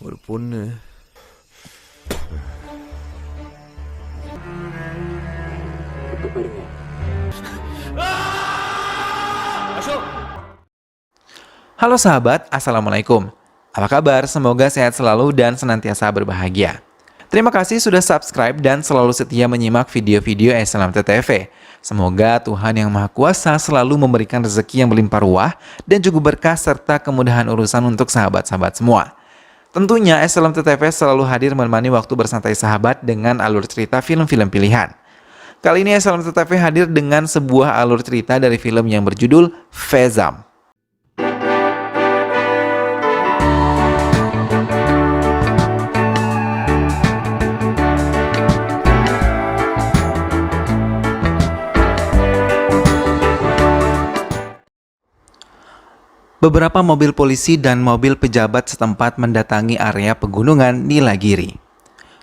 ஒரு பொண்ணு Halo sahabat, Assalamualaikum. Apa kabar? Semoga sehat selalu dan senantiasa berbahagia. Terima kasih sudah subscribe dan selalu setia menyimak video-video SLMT TV. Semoga Tuhan Yang Maha Kuasa selalu memberikan rezeki yang berlimpah ruah dan juga berkah serta kemudahan urusan untuk sahabat-sahabat semua. Tentunya SLMT TV selalu hadir menemani waktu bersantai sahabat dengan alur cerita film-film pilihan. Kali ini SLMT TV hadir dengan sebuah alur cerita dari film yang berjudul Fezam. Beberapa mobil polisi dan mobil pejabat setempat mendatangi area pegunungan Nilagiri.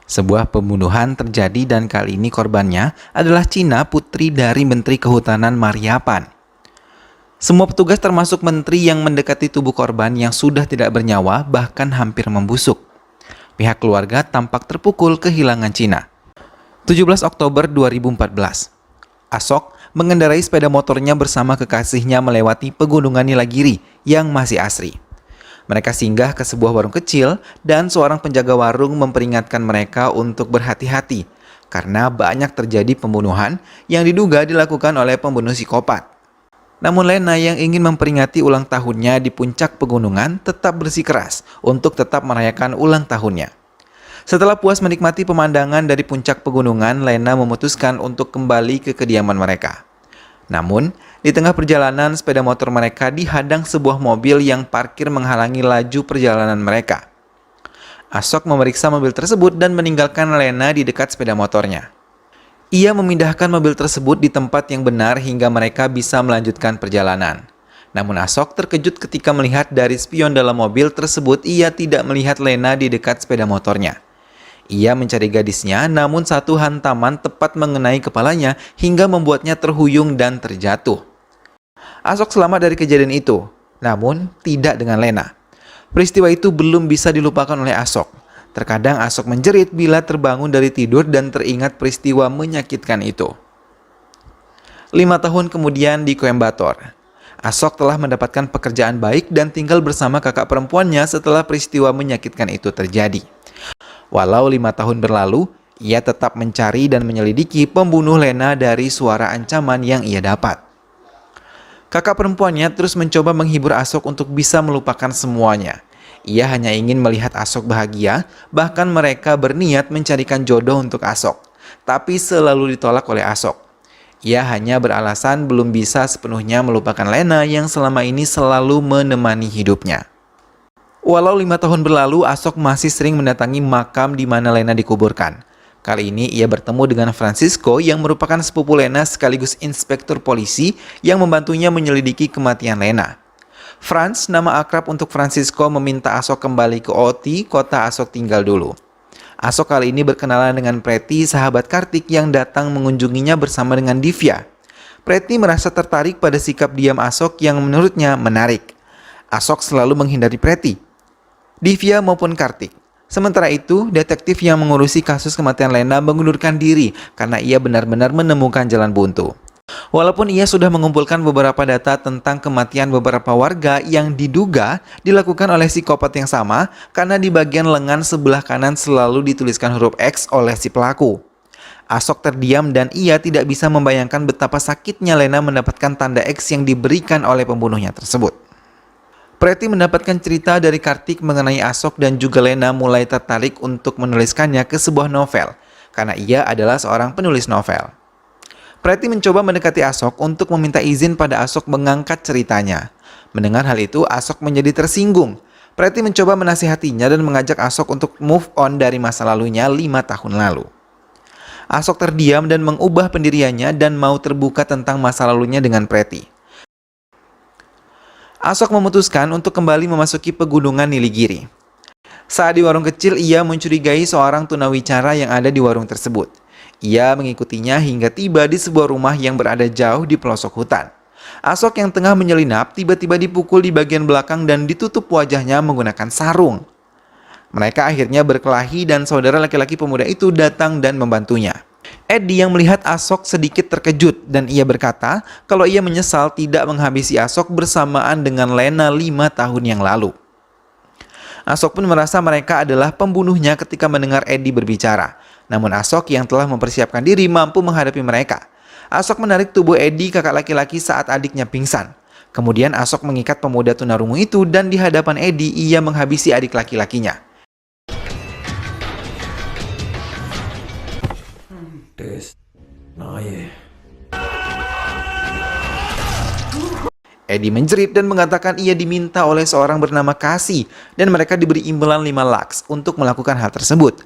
Sebuah pembunuhan terjadi dan kali ini korbannya adalah China, putri dari Menteri Kehutanan Mariapan. Semua petugas termasuk menteri yang mendekati tubuh korban yang sudah tidak bernyawa bahkan hampir membusuk. Pihak keluarga tampak terpukul kehilangan China. 17 Oktober 2014. Asok mengendarai sepeda motornya bersama kekasihnya melewati pegunungan Nilagiri yang masih asri. Mereka singgah ke sebuah warung kecil dan seorang penjaga warung memperingatkan mereka untuk berhati-hati karena banyak terjadi pembunuhan yang diduga dilakukan oleh pembunuh psikopat. Namun Lena yang ingin memperingati ulang tahunnya di puncak pegunungan tetap bersikeras untuk tetap merayakan ulang tahunnya. Setelah puas menikmati pemandangan dari puncak pegunungan, Lena memutuskan untuk kembali ke kediaman mereka. Namun, di tengah perjalanan sepeda motor mereka dihadang sebuah mobil yang parkir menghalangi laju perjalanan mereka. Asok memeriksa mobil tersebut dan meninggalkan Lena di dekat sepeda motornya. Ia memindahkan mobil tersebut di tempat yang benar hingga mereka bisa melanjutkan perjalanan. Namun Asok terkejut ketika melihat dari spion dalam mobil tersebut ia tidak melihat Lena di dekat sepeda motornya. Ia mencari gadisnya, namun satu hantaman tepat mengenai kepalanya hingga membuatnya terhuyung dan terjatuh. Asok selamat dari kejadian itu, namun tidak dengan Lena. Peristiwa itu belum bisa dilupakan oleh Asok. Terkadang Asok menjerit bila terbangun dari tidur dan teringat peristiwa menyakitkan itu. 5 tahun kemudian di Coimbatore, Asok telah mendapatkan pekerjaan baik dan tinggal bersama kakak perempuannya setelah peristiwa menyakitkan itu terjadi. Walau 5 tahun berlalu, ia tetap mencari dan menyelidiki pembunuh Lena dari suara ancaman yang ia dapat. Kakak perempuannya terus mencoba menghibur Asok untuk bisa melupakan semuanya. Ia hanya ingin melihat Asok bahagia, bahkan mereka berniat mencarikan jodoh untuk Asok, tapi selalu ditolak oleh Asok. Ia hanya beralasan belum bisa sepenuhnya melupakan Lena yang selama ini selalu menemani hidupnya. Walau 5 tahun berlalu, Asok masih sering mendatangi makam di mana Lena dikuburkan. Kali ini ia bertemu dengan Francisco yang merupakan sepupu Lena sekaligus inspektur polisi yang membantunya menyelidiki kematian Lena. Franz, nama akrab untuk Francisco, meminta Asok kembali ke Oti, kota Asok tinggal dulu. Asok kali ini berkenalan dengan Preti, sahabat Kartik yang datang mengunjunginya bersama dengan Divya. Preti merasa tertarik pada sikap diam Asok yang menurutnya menarik. Asok selalu menghindari Preti, Divya maupun Kartik. Sementara itu, detektif yang mengurusi kasus kematian Lena mengundurkan diri karena ia benar-benar menemukan jalan buntu. Walaupun ia sudah mengumpulkan beberapa data tentang kematian beberapa warga yang diduga dilakukan oleh psikopat yang sama, karena di bagian lengan sebelah kanan selalu dituliskan huruf X oleh si pelaku. Asok terdiam dan ia tidak bisa membayangkan betapa sakitnya Lena mendapatkan tanda X yang diberikan oleh pembunuhnya tersebut. Preti mendapatkan cerita dari Kartik mengenai Asok dan juga Lena mulai tertarik untuk menuliskannya ke sebuah novel, karena ia adalah seorang penulis novel. Preti mencoba mendekati Asok untuk meminta izin pada Asok mengangkat ceritanya. Mendengar hal itu, Asok menjadi tersinggung. Preti mencoba menasihatinya dan mengajak Asok untuk move on dari masa lalunya 5 tahun lalu. Asok terdiam dan mengubah pendiriannya dan mau terbuka tentang masa lalunya dengan Preti. Asok memutuskan untuk kembali memasuki pegunungan Nilagiri. Saat di warung kecil, ia mencurigai seorang tunawicara yang ada di warung tersebut. Ia mengikutinya hingga tiba di sebuah rumah yang berada jauh di pelosok hutan. Asok yang tengah menyelinap tiba-tiba dipukul di bagian belakang dan ditutup wajahnya menggunakan sarung. Mereka akhirnya berkelahi dan saudara laki-laki pemuda itu datang dan membantunya. Eddie yang melihat Ashok sedikit terkejut dan ia berkata kalau ia menyesal tidak menghabisi Ashok bersamaan dengan Lena 5 tahun yang lalu. Ashok pun merasa mereka adalah pembunuhnya ketika mendengar Eddie berbicara. Namun Ashok yang telah mempersiapkan diri mampu menghadapi mereka. Ashok menarik tubuh Eddie, kakak laki-laki, saat adiknya pingsan. Kemudian Ashok mengikat pemuda tunarungu itu dan di hadapan Eddie ia menghabisi adik laki-lakinya. Eddie menjerit dan mengatakan ia diminta oleh seorang bernama Cassie dan mereka diberi imbalan 5 lakhs untuk melakukan hal tersebut.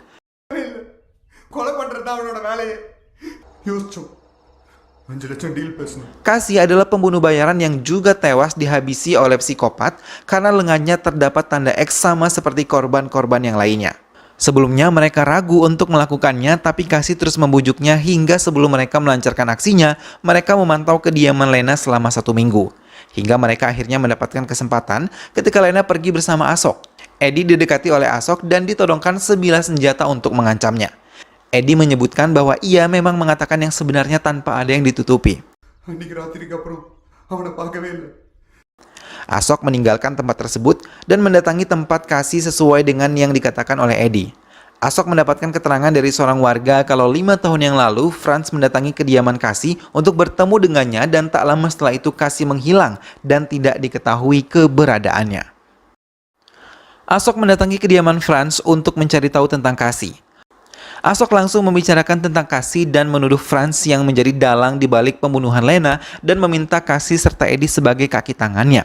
Cassie adalah pembunuh bayaran yang juga tewas dihabisi oleh psikopat karena lengannya terdapat tanda X sama seperti korban-korban yang lainnya. Sebelumnya mereka ragu untuk melakukannya, tapi Cassie terus membujuknya hingga sebelum mereka melancarkan aksinya, mereka memantau kediaman Lena selama 1 minggu. Hingga mereka akhirnya mendapatkan kesempatan ketika Lena pergi bersama Ashok. Eddie didekati oleh Ashok dan ditodongkan sebilah senjata untuk mengancamnya. Eddie menyebutkan bahwa ia memang mengatakan yang sebenarnya tanpa ada yang ditutupi. Ashok meninggalkan tempat tersebut dan mendatangi tempat Cassie sesuai dengan yang dikatakan oleh Eddie. Ashok mendapatkan keterangan dari seorang warga kalau 5 tahun yang lalu Franz mendatangi kediaman Cassie untuk bertemu dengannya dan tak lama setelah itu Cassie menghilang dan tidak diketahui keberadaannya. Ashok mendatangi kediaman Franz untuk mencari tahu tentang Cassie. Ashok langsung membicarakan tentang Cassie dan menuduh Franz yang menjadi dalang di balik pembunuhan Lena dan meminta Cassie serta Eddie sebagai kaki tangannya.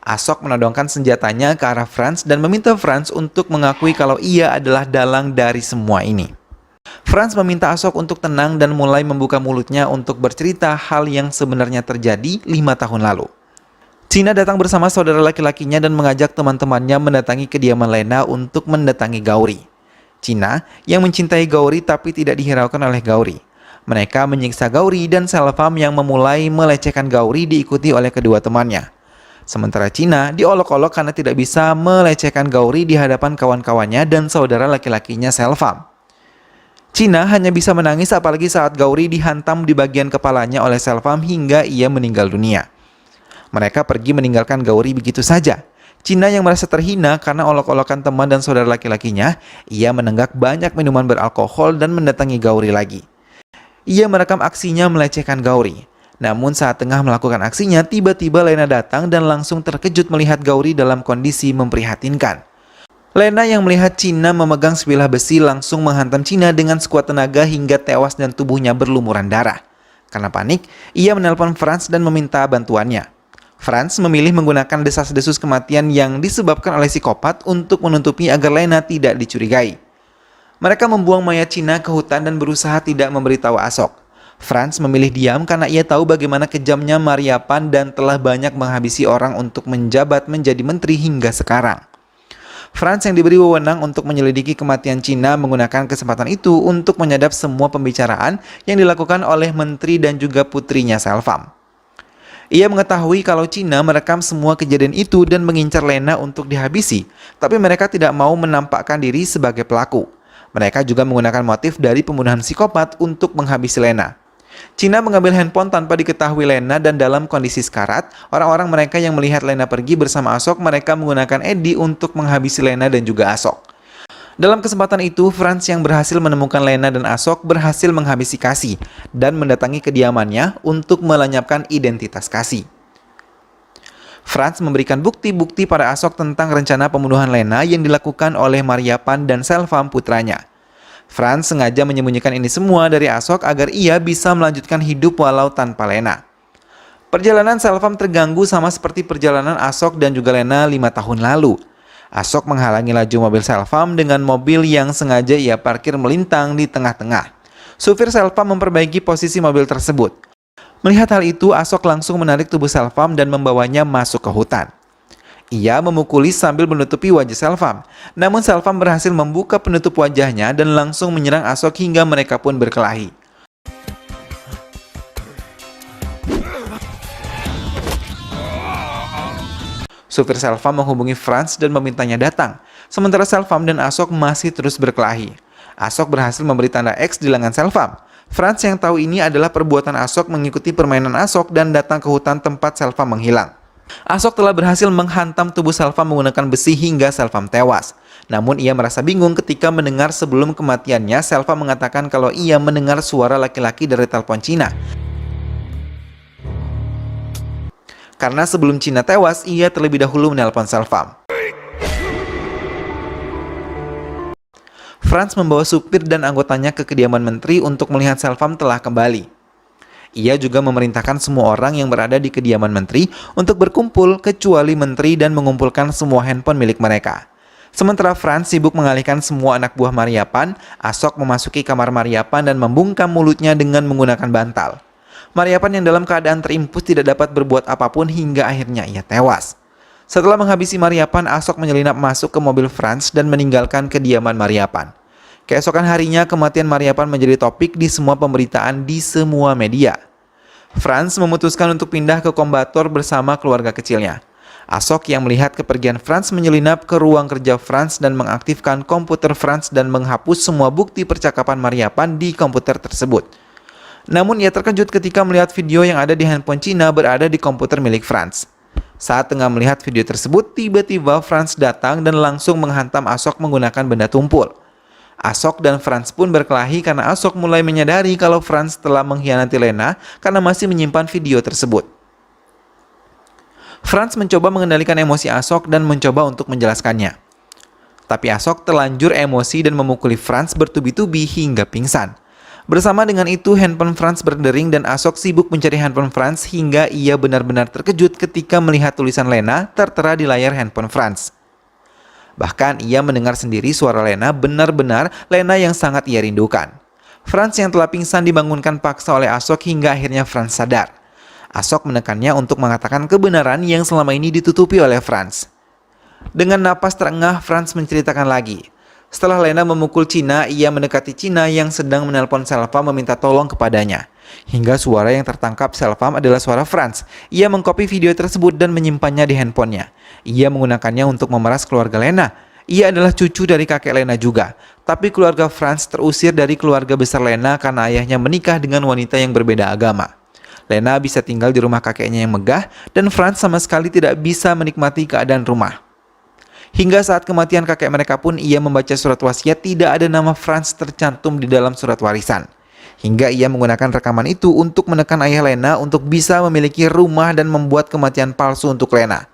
Ashok menodongkan senjatanya ke arah Franz dan meminta Franz untuk mengakui kalau ia adalah dalang dari semua ini. Franz meminta Ashok untuk tenang dan mulai membuka mulutnya untuk bercerita hal yang sebenarnya terjadi 5 tahun lalu. China datang bersama saudara laki-lakinya dan mengajak teman-temannya mendatangi kediaman Lena untuk mendatangi Gauri. China yang mencintai Gauri tapi tidak dihiraukan oleh Gauri. Mereka menyiksa Gauri dan Selvam yang memulai melecehkan Gauri diikuti oleh kedua temannya. Sementara China diolok-olok karena tidak bisa melecehkan Gauri di hadapan kawan-kawannya dan saudara laki-lakinya Selvam. China hanya bisa menangis apalagi saat Gauri dihantam di bagian kepalanya oleh Selvam hingga ia meninggal dunia. Mereka pergi meninggalkan Gauri begitu saja. China yang merasa terhina karena olok-olokan teman dan saudara laki-lakinya, ia menenggak banyak minuman beralkohol dan mendatangi Gauri lagi. Ia merekam aksinya melecehkan Gauri. Namun saat tengah melakukan aksinya, tiba-tiba Lena datang dan langsung terkejut melihat Gauri dalam kondisi memprihatinkan. Lena yang melihat China memegang sebilah besi langsung menghantam China dengan sekuat tenaga hingga tewas dan tubuhnya berlumuran darah. Karena panik, ia menelpon Franz dan meminta bantuannya. Franz memilih menggunakan desas-desus kematian yang disebabkan oleh psikopat untuk menutupi agar Lena tidak dicurigai. Mereka membuang mayat China ke hutan dan berusaha tidak memberitahu Ashok. Franz memilih diam karena ia tahu bagaimana kejamnya Mariapan dan telah banyak menghabisi orang untuk menjabat menjadi menteri hingga sekarang. Franz yang diberi wewenang untuk menyelidiki kematian China menggunakan kesempatan itu untuk menyadap semua pembicaraan yang dilakukan oleh menteri dan juga putrinya Selvam. Ia mengetahui kalau China merekam semua kejadian itu dan mengincar Lena untuk dihabisi, tapi mereka tidak mau menampakkan diri sebagai pelaku. Mereka juga menggunakan motif dari pembunuhan psikopat untuk menghabisi Lena. China mengambil handphone tanpa diketahui Lena dan dalam kondisi sekarat, orang-orang mereka yang melihat Lena pergi bersama Ashok, mereka menggunakan Eddie untuk menghabisi Lena dan juga Ashok. Dalam kesempatan itu, Franz yang berhasil menemukan Lena dan Ashok berhasil menghabisi Cassie dan mendatangi kediamannya untuk melenyapkan identitas Cassie. Franz memberikan bukti-bukti pada Ashok tentang rencana pembunuhan Lena yang dilakukan oleh Mariapan dan Selvam putranya. Franz sengaja menyembunyikan ini semua dari Ashok agar ia bisa melanjutkan hidup walau tanpa Lena. Perjalanan Selvam terganggu sama seperti perjalanan Ashok dan juga Lena 5 tahun lalu. Ashok menghalangi laju mobil Selvam dengan mobil yang sengaja ia parkir melintang di tengah-tengah. Supir Selvam memperbaiki posisi mobil tersebut. Melihat hal itu, Ashok langsung menarik tubuh Selvam dan membawanya masuk ke hutan. Ia memukuli sambil menutupi wajah Selvam. Namun Selvam berhasil membuka penutup wajahnya dan langsung menyerang Ashok hingga mereka pun berkelahi. Supir Selvam menghubungi Franz dan memintanya datang, sementara Selvam dan Ashok masih terus berkelahi. Ashok berhasil memberi tanda X di lengan Selvam. Franz yang tahu ini adalah perbuatan Ashok mengikuti permainan Ashok dan datang ke hutan tempat Selvam menghilang. Ashok telah berhasil menghantam tubuh Selvam menggunakan besi hingga Selvam tewas. Namun ia merasa bingung ketika mendengar sebelum kematiannya Selvam mengatakan kalau ia mendengar suara laki-laki dari telepon Cina. Karena sebelum Cina tewas, ia terlebih dahulu menelpon Selvam. Franz membawa supir dan anggotanya ke kediaman menteri untuk melihat Selvam telah kembali. Ia juga memerintahkan semua orang yang berada di kediaman menteri untuk berkumpul kecuali menteri dan mengumpulkan semua handphone milik mereka. Sementara Franz sibuk mengalihkan semua anak buah Mariapan, Ashok memasuki kamar Mariapan dan membungkam mulutnya dengan menggunakan bantal. Mariapan yang dalam keadaan terimpus tidak dapat berbuat apapun hingga akhirnya ia tewas. Setelah menghabisi Mariapan, Ashok menyelinap masuk ke mobil Franz dan meninggalkan kediaman Mariapan. Keesokan harinya, kematian Mariapan menjadi topik di semua pemberitaan di semua media. Franz memutuskan untuk pindah ke Kombator bersama keluarga kecilnya. Ashok yang melihat kepergian Franz menyelinap ke ruang kerja Franz dan mengaktifkan komputer Franz dan menghapus semua bukti percakapan Mariapan di komputer tersebut. Namun ia terkejut ketika melihat video yang ada di handphone Cina berada di komputer milik Franz. Saat tengah melihat video tersebut, tiba-tiba Franz datang dan langsung menghantam Ashok menggunakan benda tumpul. Ashok dan Franz pun berkelahi karena Ashok mulai menyadari kalau Franz telah mengkhianati Lena karena masih menyimpan video tersebut. Franz mencoba mengendalikan emosi Ashok dan mencoba untuk menjelaskannya. Tapi Ashok terlanjur emosi dan memukuli Franz bertubi-tubi hingga pingsan. Bersama dengan itu, handphone Franz berdering dan Ashok sibuk mencari handphone Franz hingga ia benar-benar terkejut ketika melihat tulisan Lena tertera di layar handphone Franz. Bahkan ia mendengar sendiri suara Lena, benar-benar Lena yang sangat ia rindukan. Franz yang telah pingsan dibangunkan paksa oleh Ashok hingga akhirnya Franz sadar. Ashok menekannya untuk mengatakan kebenaran yang selama ini ditutupi oleh Franz. Dengan napas terengah, Franz menceritakan lagi. Setelah Lena memukul Cina, ia mendekati Cina yang sedang menelpon Selvam meminta tolong kepadanya. Hingga suara yang tertangkap Selvam adalah suara Franz. Ia mengcopy video tersebut dan menyimpannya di handphonenya. Ia menggunakannya untuk memeras keluarga Lena. Ia adalah cucu dari kakek Lena juga. Tapi keluarga Franz terusir dari keluarga besar Lena karena ayahnya menikah dengan wanita yang berbeda agama. Lena bisa tinggal di rumah kakeknya yang megah dan Franz sama sekali tidak bisa menikmati keadaan rumah. Hingga saat kematian kakek mereka pun ia membaca surat wasiat tidak ada nama Franz tercantum di dalam surat warisan. Hingga ia menggunakan rekaman itu untuk menekan ayah Lena untuk bisa memiliki rumah dan membuat kematian palsu untuk Lena.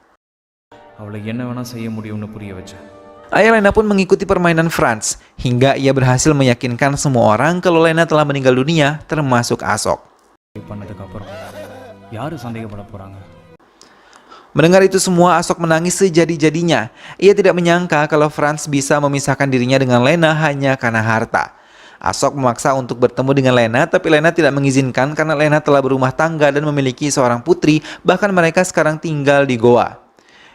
Ayah Lena pun mengikuti permainan Franz hingga ia berhasil meyakinkan semua orang kalau Lena telah meninggal dunia termasuk Ashok. Mendengar itu semua, Ashok menangis sejadi-jadinya. Ia tidak menyangka kalau Franz bisa memisahkan dirinya dengan Lena hanya karena harta. Ashok memaksa untuk bertemu dengan Lena, tapi Lena tidak mengizinkan karena Lena telah berumah tangga dan memiliki seorang putri, bahkan mereka sekarang tinggal di Goa.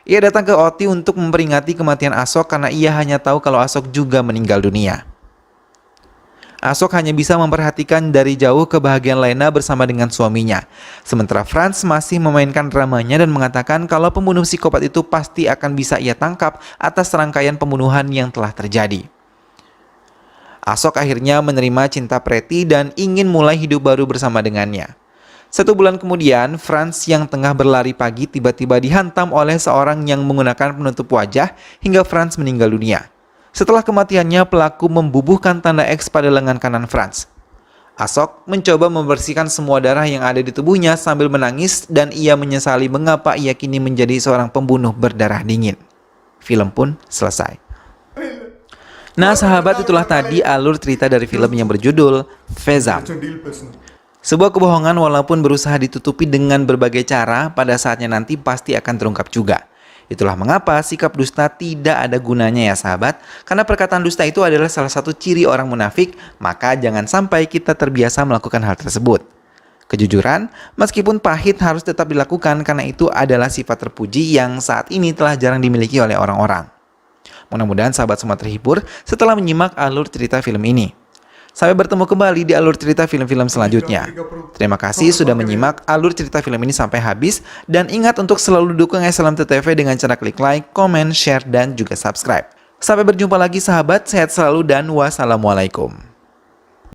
Ia datang ke Oti untuk memperingati kematian Ashok karena ia hanya tahu kalau Ashok juga meninggal dunia. Ashok hanya bisa memperhatikan dari jauh kebahagiaan Lena bersama dengan suaminya. Sementara Franz masih memainkan dramanya dan mengatakan kalau pembunuh psikopat itu pasti akan bisa ia tangkap atas rangkaian pembunuhan yang telah terjadi. Ashok akhirnya menerima cinta Preti dan ingin mulai hidup baru bersama dengannya. 1 bulan kemudian, Franz yang tengah berlari pagi tiba-tiba dihantam oleh seorang yang menggunakan penutup wajah hingga Franz meninggal dunia. Setelah kematiannya, pelaku membubuhkan tanda X pada lengan kanan Franz. Ashok mencoba membersihkan semua darah yang ada di tubuhnya sambil menangis dan ia menyesali mengapa ia kini menjadi seorang pembunuh berdarah dingin. Film pun selesai. Nah sahabat, itulah tadi alur cerita dari film yang berjudul Fezam. Sebuah kebohongan walaupun berusaha ditutupi dengan berbagai cara, pada saatnya nanti pasti akan terungkap juga. Itulah mengapa sikap dusta tidak ada gunanya ya sahabat. Karena perkataan dusta itu adalah salah satu ciri orang munafik, maka jangan sampai kita terbiasa melakukan hal tersebut. Kejujuran, meskipun pahit harus tetap dilakukan karena itu adalah sifat terpuji yang saat ini telah jarang dimiliki oleh orang-orang. Mudah-mudahan sahabat semua terhibur setelah menyimak alur cerita film ini. Sampai bertemu kembali di alur cerita film-film selanjutnya. Terima kasih sudah menyimak alur cerita film ini sampai habis. Dan ingat untuk selalu dukung SLMT TV dengan cara klik like, comment, share, dan juga subscribe. Sampai berjumpa lagi sahabat, sehat selalu dan wassalamualaikum.